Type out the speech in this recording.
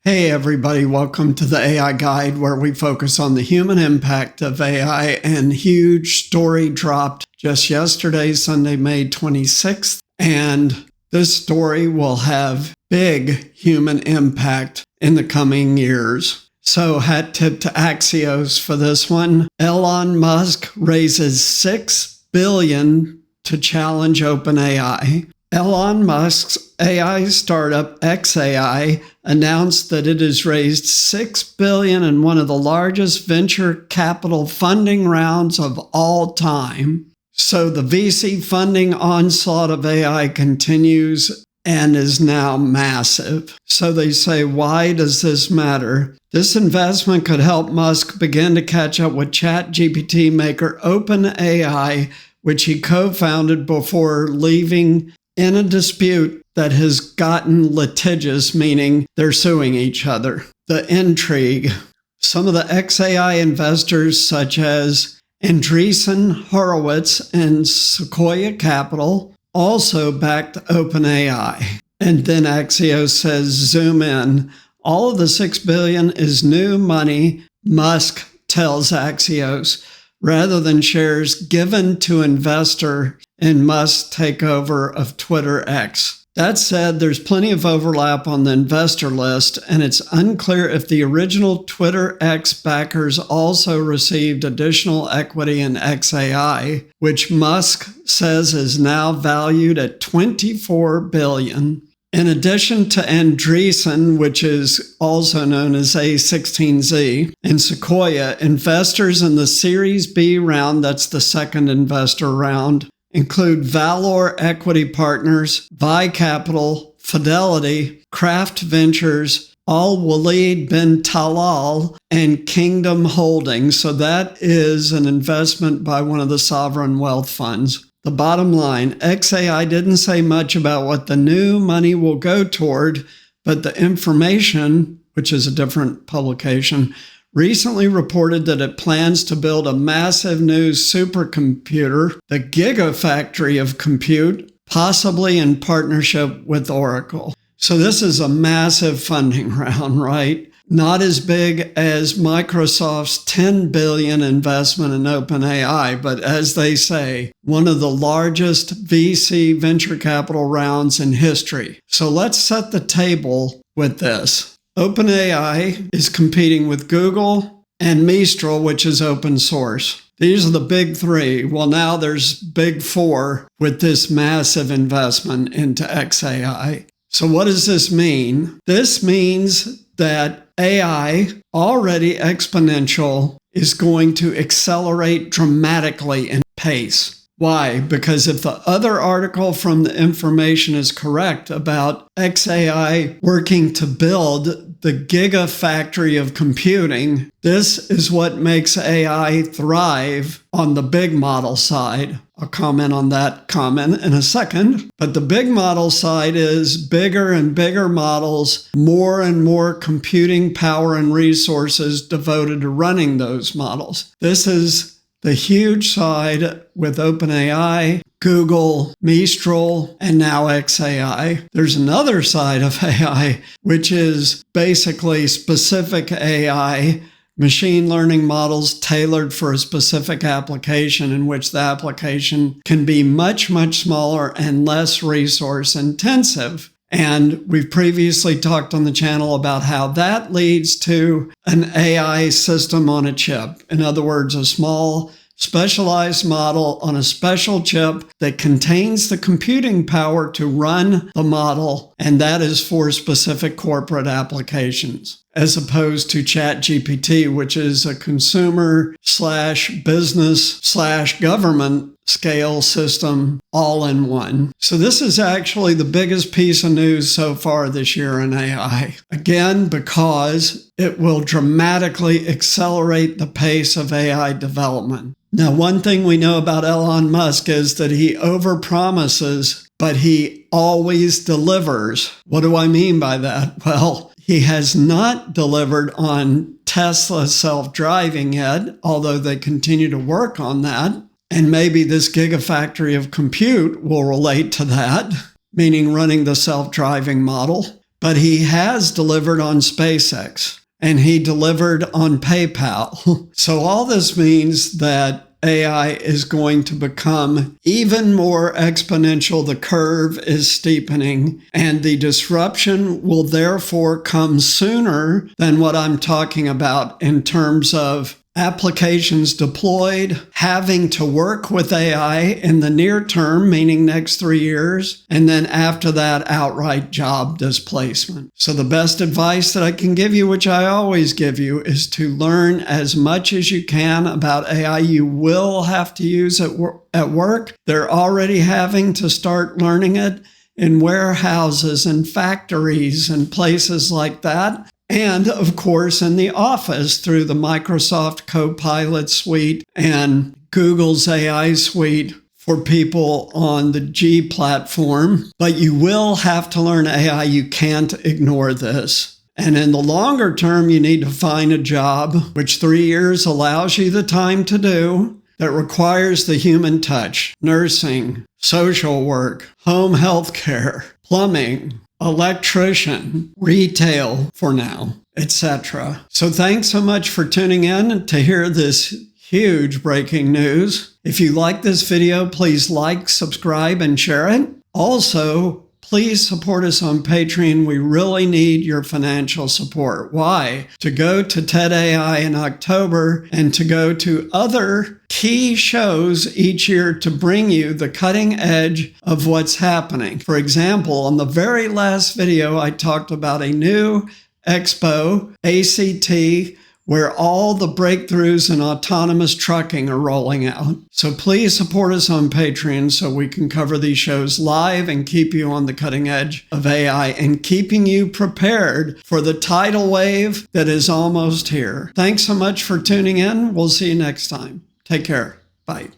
Hey everybody, welcome to the AI Guide, where we focus on the human impact of AI. And huge story dropped just yesterday, Sunday, May 26th. And this story will have big human impact in the coming years. So hat tip to Axios for this one. Elon Musk raises $6 billion to challenge OpenAI. Elon Musk's AI startup xAI announced that it has raised $6 billion in one of the largest venture capital funding rounds of all time. So the VC funding onslaught of AI continues and is now massive. So they say, why does this matter? This investment could help Musk begin to catch up with ChatGPT maker OpenAI, which he co-founded before leaving in a dispute that has gotten litigious, meaning they're suing each other. The intrigue. Some of the xAI investors, such as Andreessen Horowitz and Sequoia Capital, also backed OpenAI. And then Axios says, zoom in. All of the $6 billion is new money, Musk tells Axios, rather than shares given to investor in Musk's takeover of Twitter X. That said, there's plenty of overlap on the investor list, and it's unclear if the original Twitter X backers also received additional equity in xAI, which Musk says is now valued at $24 billion. In addition to Andreessen, which is also known as A16Z, and Sequoia, investors in the Series B round, that's the second investor round, include Valor Equity Partners, Vi Capital, Fidelity, Craft Ventures, Al Walid bin Talal, and Kingdom Holdings. So that is an investment by one of the sovereign wealth funds. The bottom line, xAI didn't say much about what the new money will go toward, but the Information, which is a different publication, recently reported that it plans to build a massive new supercomputer, the Gigafactory of Compute, possibly in partnership with Oracle. So this is a massive funding round, right? Not as big as Microsoft's $10 billion investment in OpenAI, but as they say, one of the largest VC venture capital rounds in history. So let's set the table with this. OpenAI is competing with Google and Mistral, which is open source. These are the big three. Well, now there's big four with this massive investment into xAI. So what does this mean? This means that AI, already exponential, is going to accelerate dramatically in pace. Why? Because if the other article from the Information is correct about xAI working to build the gigafactory of computing, this is what makes AI thrive on the big model side. I'll comment on that comment in a second. But the big model side is bigger and bigger models, more and more computing power and resources devoted to running those models. This is the huge side with OpenAI, Google, Mistral, and now xAI. There's another side of AI, which is basically specific AI, machine learning models tailored for a specific application, in which the application can be much, much smaller and less resource intensive. And we've previously talked on the channel about how that leads to an AI system on a chip. In other words, a small specialized model on a special chip that contains the computing power to run the model, and that is for specific corporate applications, as opposed to ChatGPT, which is a consumer / business / government scale system all in one. So this is actually the biggest piece of news so far this year in AI. Again, because it will dramatically accelerate the pace of AI development. Now, one thing we know about Elon Musk is that he overpromises, but he always delivers. What do I mean by that? Well, he has not delivered on Tesla self-driving yet, although they continue to work on that. And maybe this gigafactory of compute will relate to that, meaning running the self-driving model. but he has delivered on SpaceX and he delivered on PayPal. So all this means that AI is going to become even more exponential. The curve is steepening, and the disruption will therefore come sooner than what I'm talking about in terms of applications deployed, having to work with AI in the near term, meaning next 3 years, and then after that, outright job displacement. So the best advice that I can give you, which I always give you, is to learn as much as you can about AI. You will have to use it at work. They're already having to start learning it in warehouses and factories and places like that. And of course, in the office through the Microsoft Copilot suite and Google's AI suite for people on the G platform. But you will have to learn AI. You can't ignore this. And in the longer term, you need to find a job, which 3 years allows you the time to do, that requires the human touch: nursing, social work, home health care, plumbing, electrician, retail for now, etc. So thanks so much for tuning in to hear this huge breaking news. If you like this video, please like, subscribe, and share it. Also, please support us on Patreon. We really need your financial support. Why? To go to TED.AI in October and to go to other key shows each year to bring you the cutting edge of what's happening. For example, on the very last video, I talked about a new expo, ACT, where all the breakthroughs in autonomous trucking are rolling out. So please support us on Patreon so we can cover these shows live and keep you on the cutting edge of AI and keeping you prepared for the tidal wave that is almost here. Thanks so much for tuning in. We'll see you next time. Take care. Bye.